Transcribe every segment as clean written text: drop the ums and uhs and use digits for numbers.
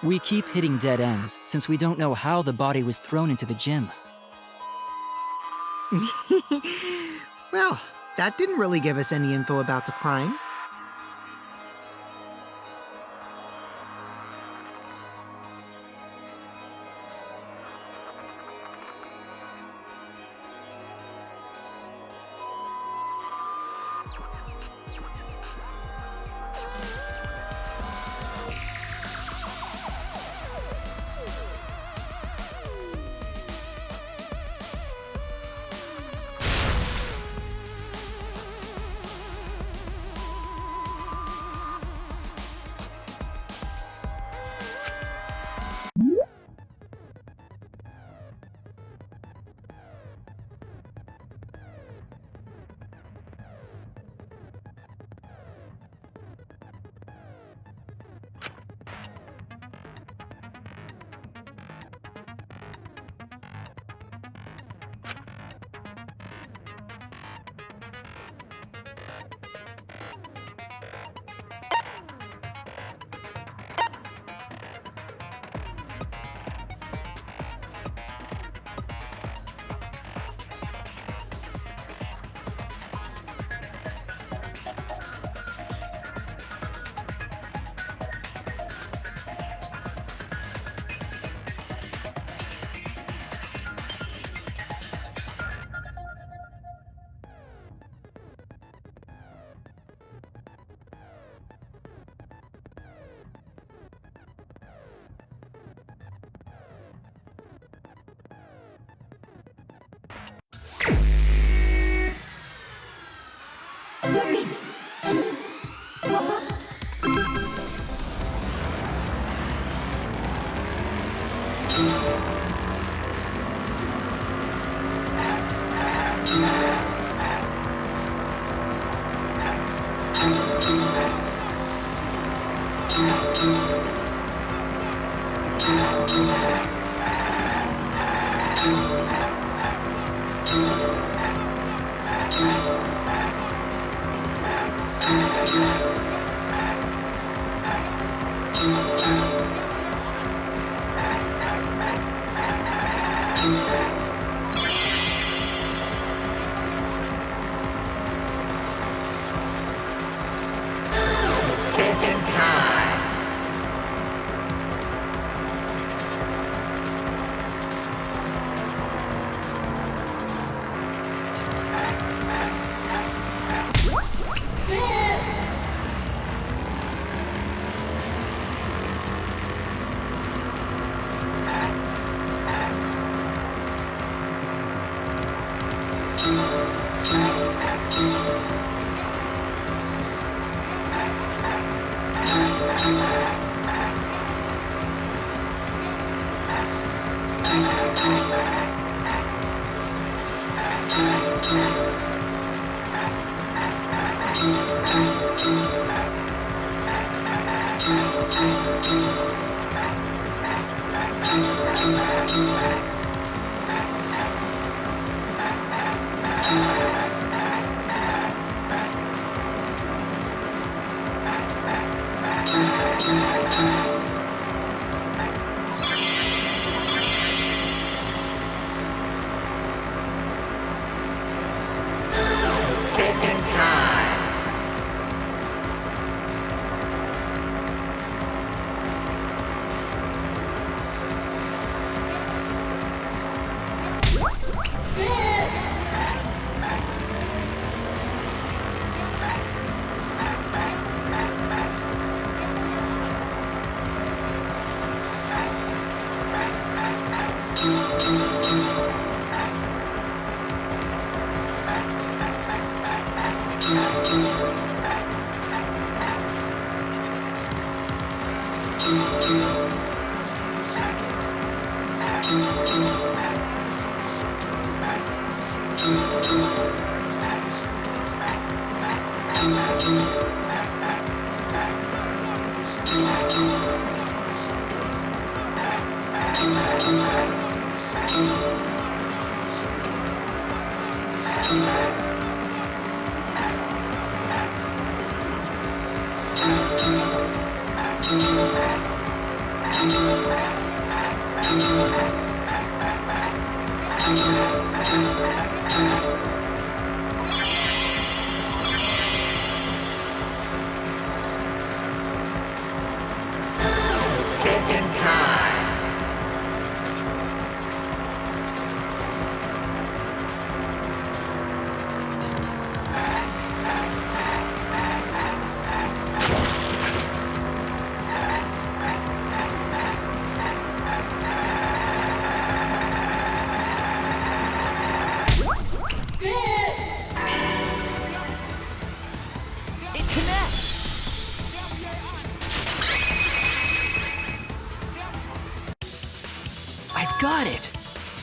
We keep hitting dead ends since we don't know how the body was thrown into the gym. Well, that didn't really give us any info about the crime.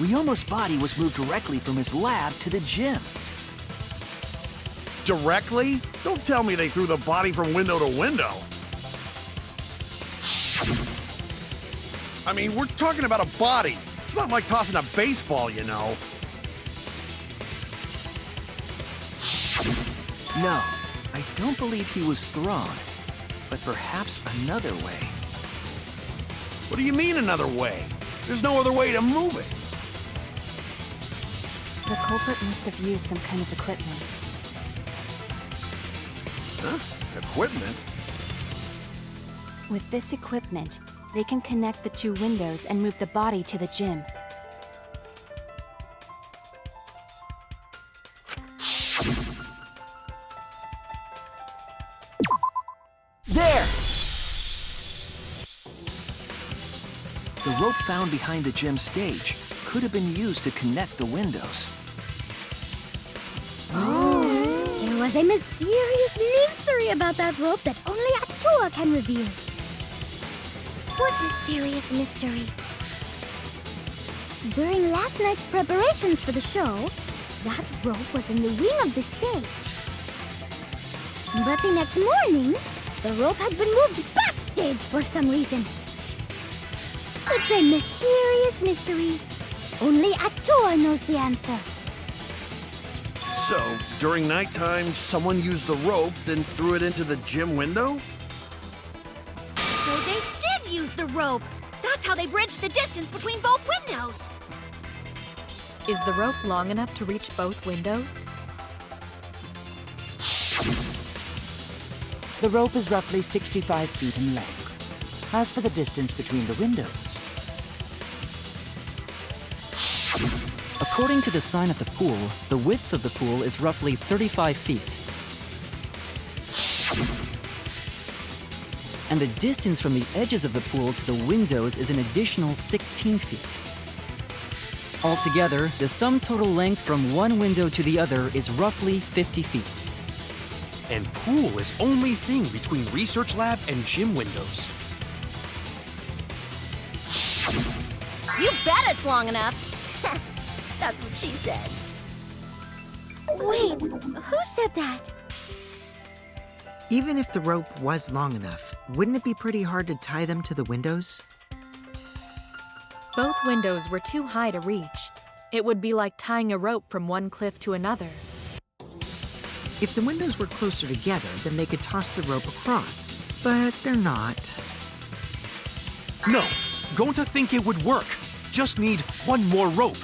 Ryoma's body was moved directly from his lab to the gym. Directly? Don't tell me they threw the body from window to window. I mean, we're talking about a body. It's not like tossing a baseball, you know. No, I don't believe he was thrown, but perhaps another way. What do you mean another way? There's no other way to move it. The culprit must have used some kind of equipment. Huh? Equipment? With this equipment, they can connect the two windows and move the body to the gym. There! The rope found behind the gym stage could have been used to connect the windows. There was a mysterious mystery about that rope that only Atua can reveal. What mysterious mystery? During last night's preparations for the show, that rope was in the wing of the stage. But the next morning, the rope had been moved backstage for some reason. It's a mysterious mystery. Only Atua knows the answer. So, during nighttime, someone used the rope, then threw it into the gym window? So they did use the rope! That's how they bridged the distance between both windows! Is the rope long enough to reach both windows? The rope is roughly 65 feet in length. As for the distance between the windows, according to the sign at the pool, the width of the pool is roughly 35 feet. And the distance from the edges of the pool to the windows is an additional 16 feet. Altogether, the sum total length from one window to the other is roughly 50 feet. And pool is only thing between research lab and gym windows. You bet it's long enough! That's what she said. Wait, who said that? Even if the rope was long enough, wouldn't it be pretty hard to tie them to the windows? Both windows were too high to reach. It would be like tying a rope from one cliff to another. If the windows were closer together, then they could toss the rope across. But they're not. No, going to think it would work. Just need one more rope.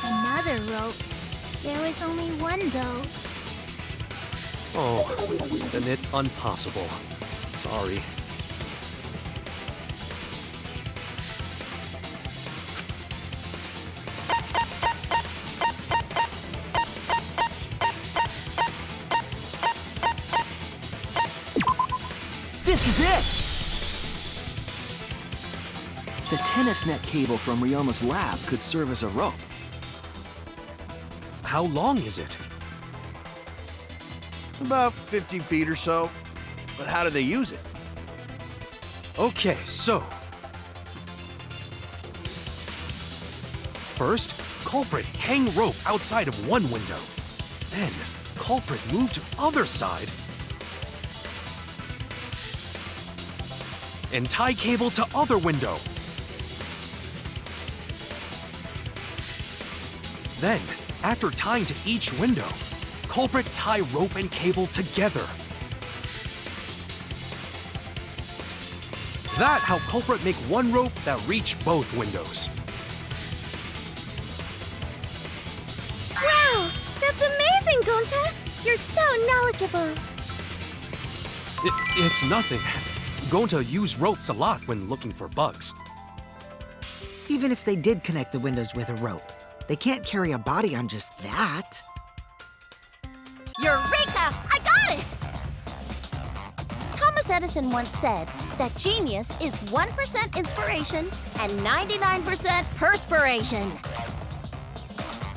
Another rope. There was only one, though. Oh, then it impossible. Sorry. This is it! The tennis net cable from Ryoma's lab could serve as a rope. How long is it? About 50 feet or so. But how do they use it? Okay, so... First, culprit hang rope outside of one window. Then, culprit move to other side. And tie cable to other window. Then, after tying to each window, culprit tie rope and cable together. That how culprit make one rope that reach both windows. Wow! That's amazing, Gonta! You're so knowledgeable. It's nothing. Going to use ropes a lot when looking for bugs. Even if they did connect the windows with a rope, they can't carry a body on just that. Eureka! I got it! Thomas Edison once said that genius is 1% inspiration and 99% perspiration.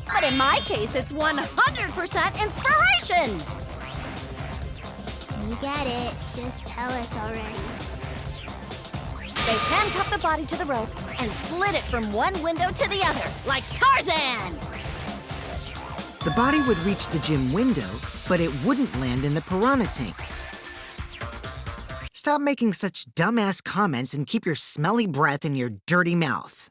But in my case, it's 100% inspiration! We get it. Just tell us already. They handcuffed the body to the rope and slid it from one window to the other, like Tarzan! The body would reach the gym window, but it wouldn't land in the piranha tank. Stop making such dumbass comments and keep your smelly breath in your dirty mouth.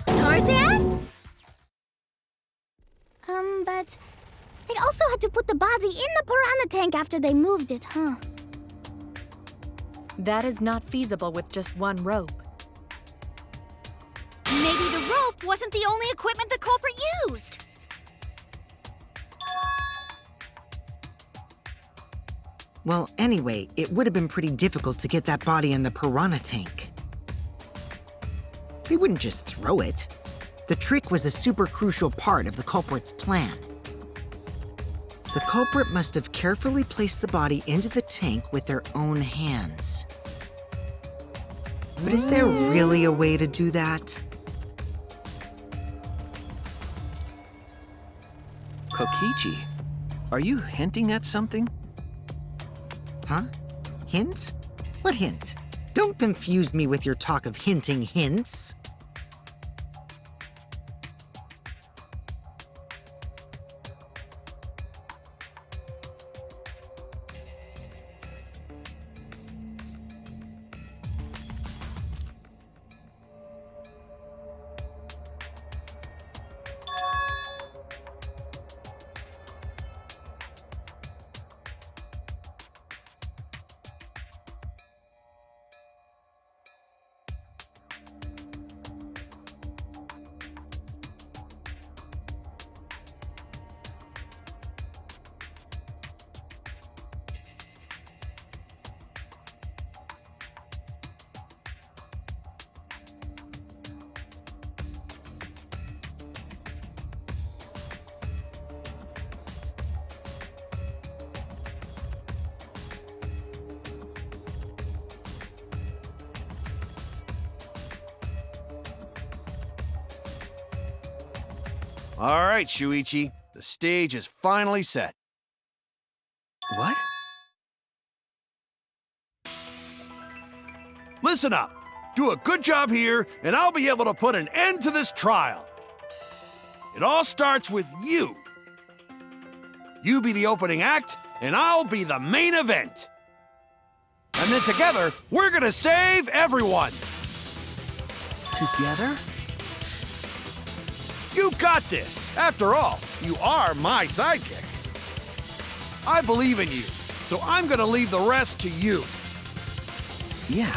Tarzan? But they also had to put the body in the piranha tank after they moved it, huh? That is not feasible with just one rope. Maybe the rope wasn't the only equipment the culprit used. Well, anyway, it would have been pretty difficult to get that body in the piranha tank. They wouldn't just throw it. The trick was a super crucial part of the culprit's plan. The culprit must have carefully placed the body into the tank with their own hands. But is there really a way to do that? Kokichi, are you hinting at something? Huh? Hint? What hint? Don't confuse me with your talk of hinting hints. All right, Shuichi. The stage is finally set. What? Listen up. Do a good job here, and I'll be able to put an end to this trial. It all starts with you. You be the opening act, and I'll be the main event. And then together, we're gonna save everyone. Together? You got this. After all, you are my sidekick. I believe in you, so I'm gonna leave the rest to you. Yeah.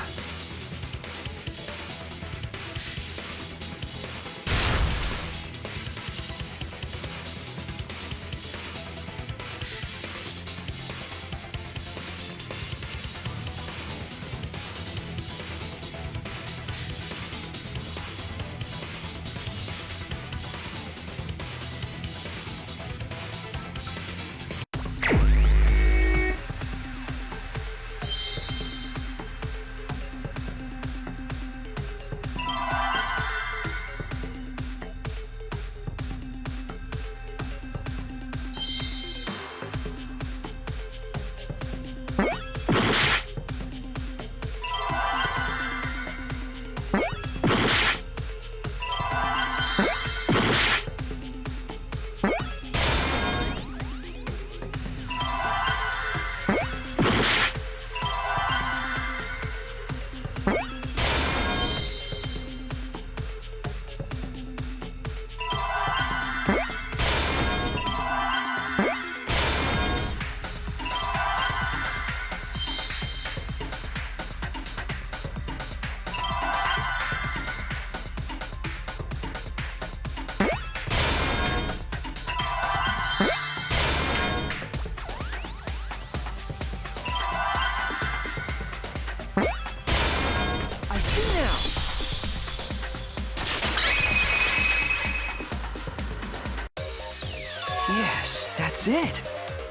Yes, that's it.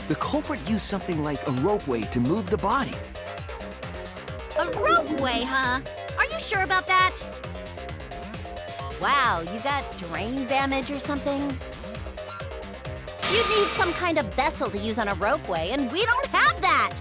The culprit used something like a ropeway to move the body. A ropeway, huh? Are you sure about that? Wow, you got drain damage or something? You'd need some kind of vessel to use on a ropeway, and we don't have that!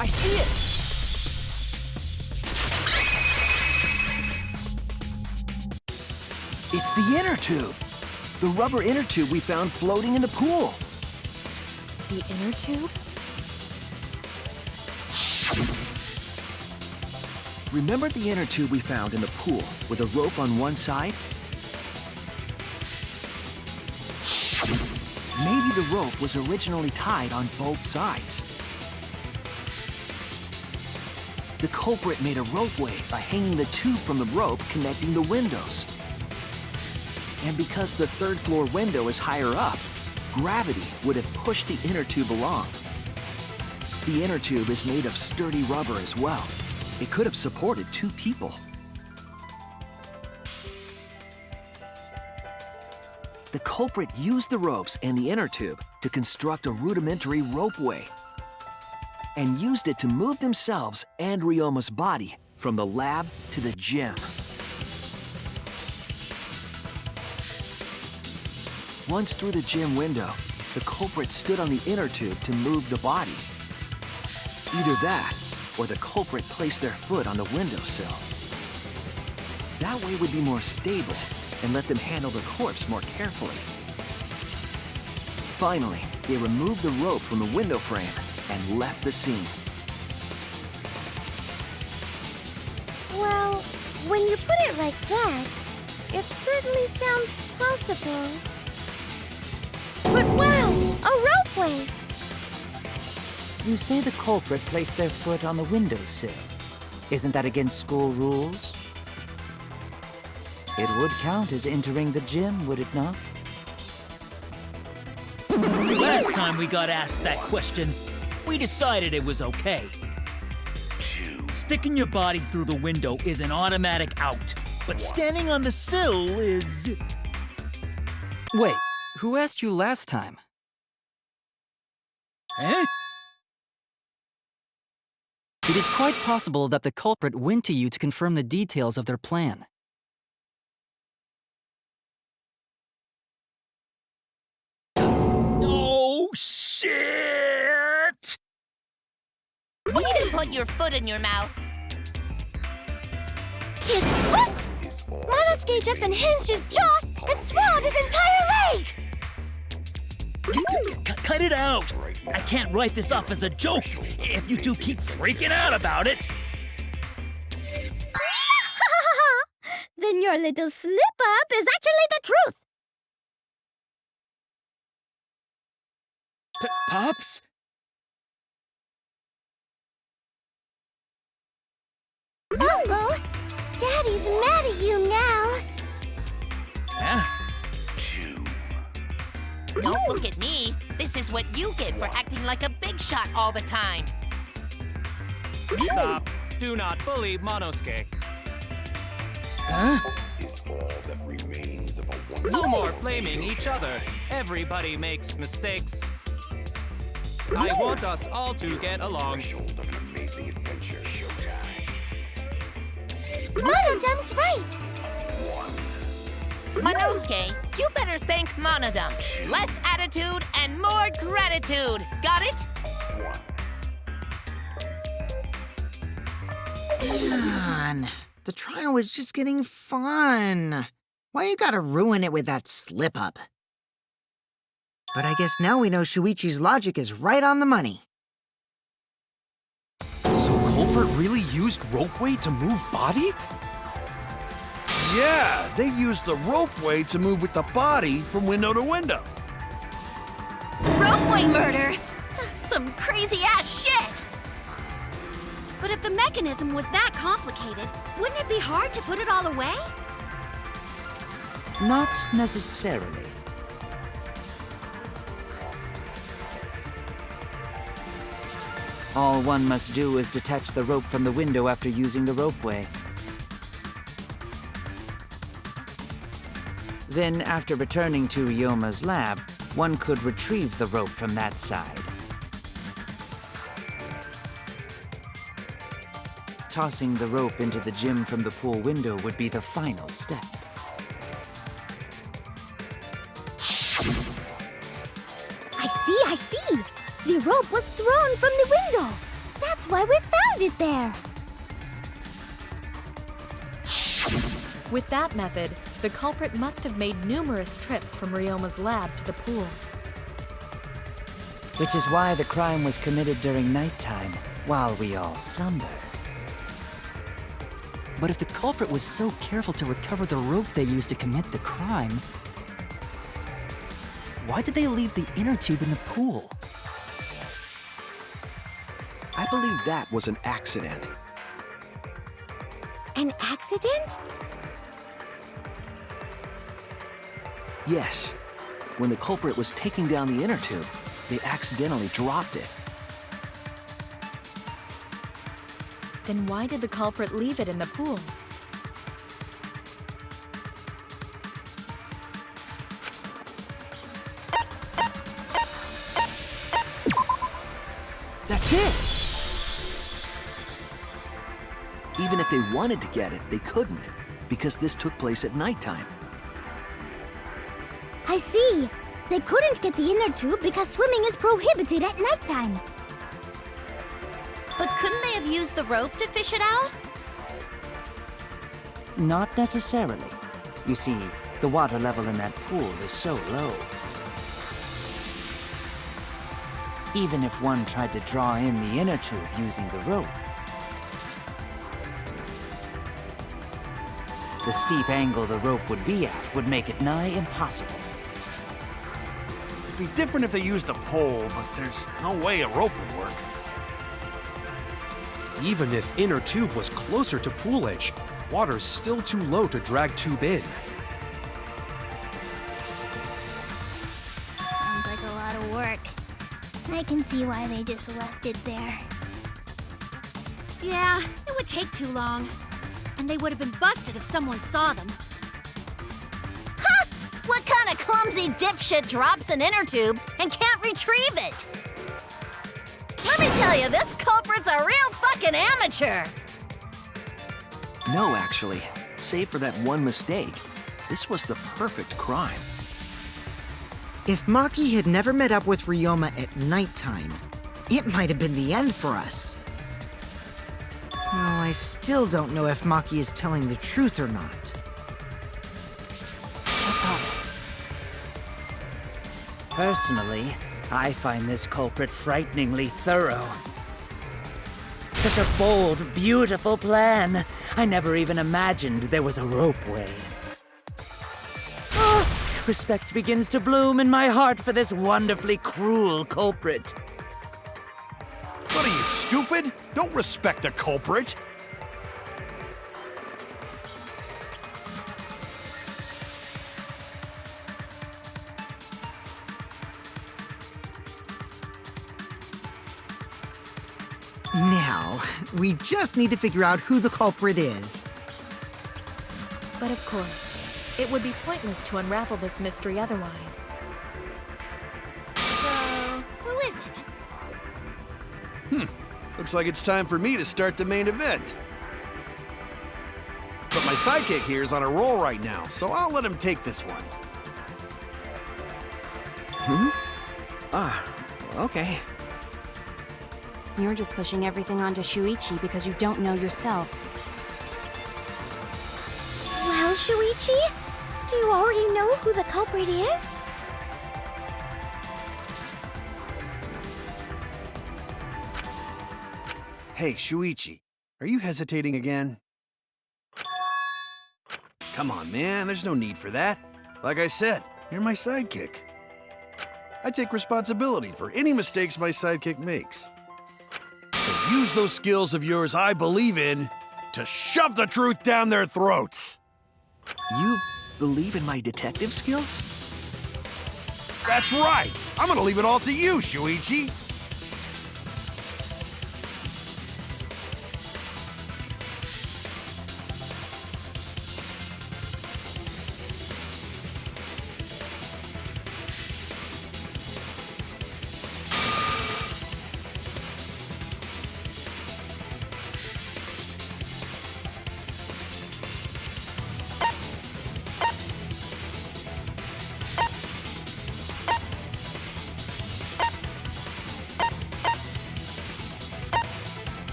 I see it! It's the inner tube. The rubber inner tube we found floating in the pool. The inner tube? Remember the inner tube we found in the pool with a rope on one side? Maybe the rope was originally tied on both sides. The culprit made a ropeway by hanging the tube from the rope connecting the windows. And because the third floor window is higher up, gravity would have pushed the inner tube along. The inner tube is made of sturdy rubber as well. It could have supported 2 people. The culprit used the ropes and the inner tube to construct a rudimentary ropeway, and used it to move themselves and Ryoma's body from the lab to the gym. Once through the gym window, the culprit stood on the inner tube to move the body. Either that, or the culprit placed their foot on the windowsill. That way would be more stable and let them handle the corpse more carefully. Finally, they removed the rope from the window frame and left the scene. Well, when you put it like that, it certainly sounds possible. But wow, a ropeway! You say the culprit placed their foot on the windowsill. Isn't that against school rules? It would count as entering the gym, would it not? Last time we got asked that question, we decided it was okay. Sticking your body through the window is an automatic out, but standing on the sill is... Wait, who asked you last time? Eh? It is quite possible that the culprit went to you to confirm the details of their plan. Oh, shit! We didn't put your foot in your mouth. His foot? Is Monosuke just unhinged his jaw and swallowed his entire leg! Cut it out! I can't write this off as a joke if you two keep freaking out about it. Then your little slip-up is actually the truth! Pops? Uh-oh! Daddy's mad at you now! Huh? Don't look at me. This is what you get for acting like a big shot all the time. Stop. Do not bully Monosuke. Huh? Is all that remains of a wonderful No more blaming each other. Everybody makes mistakes. I want us all to get along. threshold of an amazing adventure. Monodam's right! Monosuke, you better thank Monodam. Less attitude and more gratitude. Got it? Man, the trial was just getting fun. Why you gotta ruin it with that slip-up? But I guess now we know Shuichi's logic is right on the money. So Culprit really used ropeway to move body? Yeah, they used the ropeway to move with the body from window to window. Ropeway murder? That's some crazy-ass shit! But if the mechanism was that complicated, wouldn't it be hard to put it all away? Not necessarily. All one must do is detach the rope from the window after using the ropeway. Then, after returning to Ryoma's lab, one could retrieve the rope from that side. Tossing the rope into the gym from the pool window would be the final step. I see! The rope was thrown from the window! That's why we found it there! With that method, the culprit must have made numerous trips from Ryoma's lab to the pool. Which is why the crime was committed during nighttime, while we all slumbered. But if the culprit was so careful to recover the rope they used to commit the crime, why did they leave the inner tube in the pool? I believe that was an accident. An accident? Yes. When the culprit was taking down the inner tube, they accidentally dropped it. Then why did the culprit leave it in the pool? That's it! Even if they wanted to get it, they couldn't, because this took place at nighttime. I see. They couldn't get the inner tube because swimming is prohibited at nighttime. But couldn't they have used the rope to fish it out? Not necessarily. You see, the water level in that pool is so low. Even if one tried to draw in the inner tube using the rope, the steep angle the rope would be at would make it nigh impossible. It'd be different if they used a pole, but there's no way a rope would work. Even if inner tube was closer to pool edge, water's still too low to drag tube in. Sounds like a lot of work. I can see why they just left it there. Yeah, it would take too long. And they would have been busted if someone saw them. Ha! What kind of clumsy dipshit drops an inner tube and can't retrieve it? Let me tell you, this culprit's a real fucking amateur! No, actually. Save for that one mistake, this was the perfect crime. If Maki had never met up with Ryoma at nighttime, it might have been the end for us. Well, I still don't know if Maki is telling the truth or not. Personally, I find this culprit frighteningly thorough. Such a bold, beautiful plan. I never even imagined there was a ropeway. Respect begins to bloom in my heart for this wonderfully cruel culprit. What are you, stupid? Don't respect the culprit. Now, we just need to figure out who the culprit is. But of course, it would be pointless to unravel this mystery otherwise. So, who is it? Looks like it's time for me to start the main event. But my sidekick here is on a roll right now, so I'll let him take this one. Okay. You're just pushing everything onto Shuichi because you don't know yourself. Well, Shuichi, do you already know who the culprit is? Hey, Shuichi, are you hesitating again? Come on, man, there's no need for that. Like I said, you're my sidekick. I take responsibility for any mistakes my sidekick makes. So use those skills of yours I believe in to shove the truth down their throats. You believe in my detective skills? That's right! I'm gonna leave it all to you, Shuichi!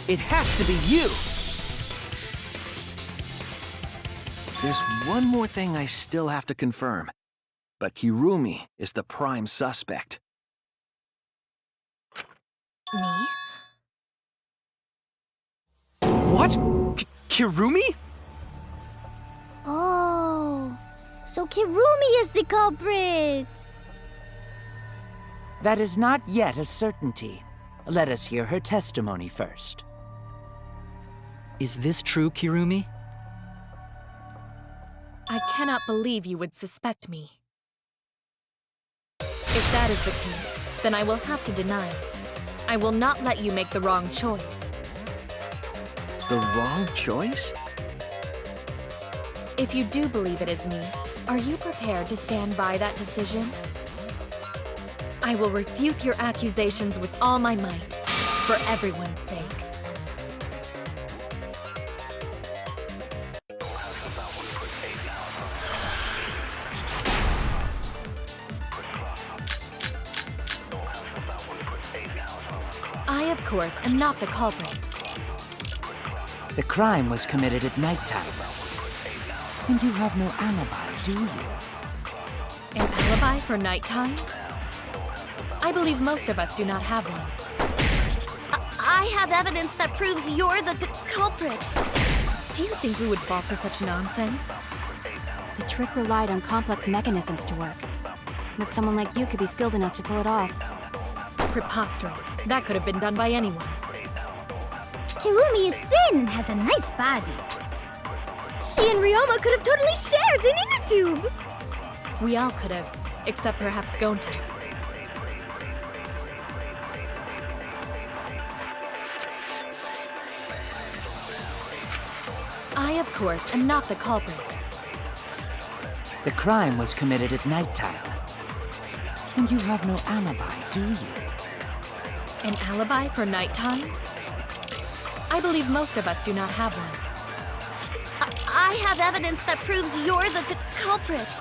It has to be you! There's one more thing I still have to confirm, but Kirumi is the prime suspect. Me? What? Kirumi? Oh, so Kirumi is the culprit! That is not yet a certainty. Let us hear her testimony first. Is this true, Kirumi? I cannot believe you would suspect me. If that is the case, then I will have to deny it. I will not let you make the wrong choice. The wrong choice? If you do believe it is me, are you prepared to stand by that decision? I will refute your accusations with all my might, for everyone's sake. course, am not the culprit. The crime was committed at nighttime. And you have no alibi, do you? An alibi for nighttime? I believe most of us do not have one. I have evidence that proves you're the culprit. Do you think we would fall for such nonsense? The trick relied on complex mechanisms to work. But someone like you could be skilled enough to pull it off. Preposterous. That could have been done by anyone. Kirumi is thin and has a nice body. She and Ryoma could have totally shared an inner tube. We all could have, except perhaps Gonta. I, of course, am not the culprit. The crime was committed at nighttime. And you have no alibi, do you? An alibi for nighttime? I believe most of us do not have one. I have evidence that proves you're the culprit.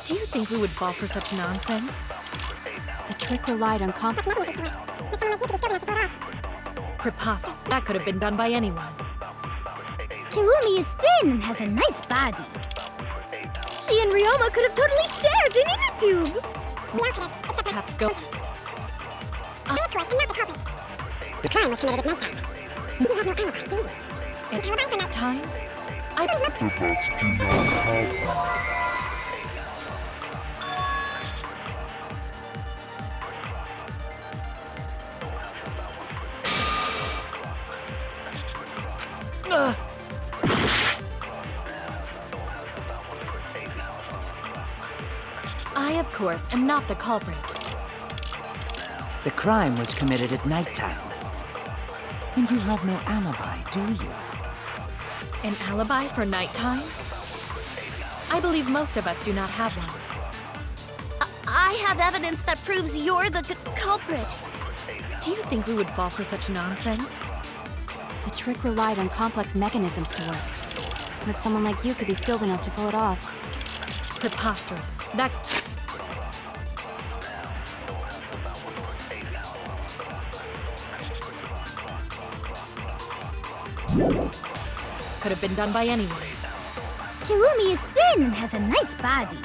Do you think we would fall for such nonsense? The trick relied on complex mechanisms to work. Preposterous. That could have been done by anyone. Kirumi is thin and has a nice body. She and Ryoma could have totally shared an inner tube. Perhaps go. The crime was committed at nighttime. You have no alibi, do you? An alibi for nighttime? I most of us do not have one. I, of course, am not the culprit. The crime was committed at nighttime. And you have no alibi, do you? An alibi for nighttime? I believe most of us do not have one. I have evidence that proves you're the culprit. Do you think we would fall for such nonsense? The trick relied on complex mechanisms to work. But someone like you could be skilled enough to pull it off. Preposterous. That... could have been done by anyone. Kirumi is thin and has a nice body.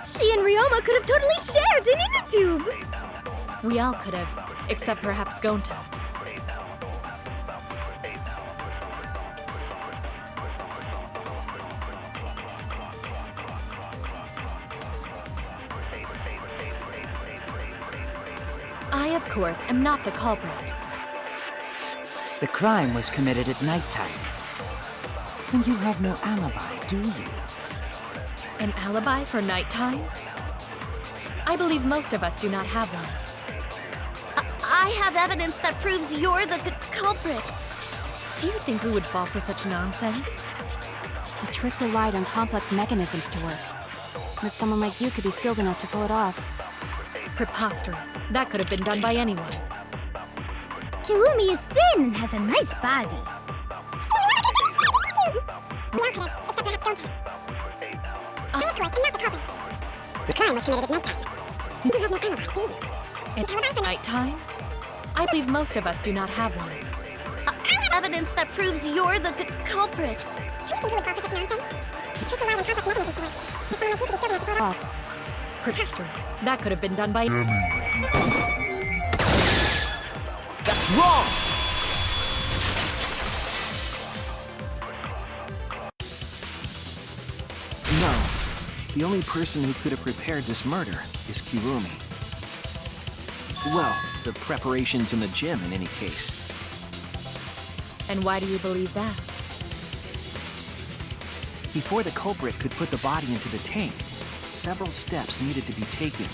She and Ryoma could have totally shared an inner tube. We all could have, except perhaps Gonta. I, of course, am not the culprit. The crime was committed at nighttime. And you have no alibi, do you? An alibi for nighttime? I believe most of us do not have one. I have evidence that proves you're the culprit. Do you think we would fall for such nonsense? The trick relied on complex mechanisms to work. But someone like you could be skilled enough to pull it off. Preposterous. That could have been done by anyone. Kirumi is thin and has a nice body. The crime was committed at nighttime. You have no alibi, do you? An alibi for nighttime? I believe most of us do not have one. I have evidence that proves you're the culprit. Do you think we would fall for such nonsense? The trick relied on complex mechanisms to work. But someone like you could be skilled enough to pull it off. Preposterous. That could have been done by... That's wrong! No. The only person who could have prepared this murder is Kirumi. Well, the preparations in the gym in any case. And why do you believe that? Before the culprit could put the body into the tank, several steps needed to be taken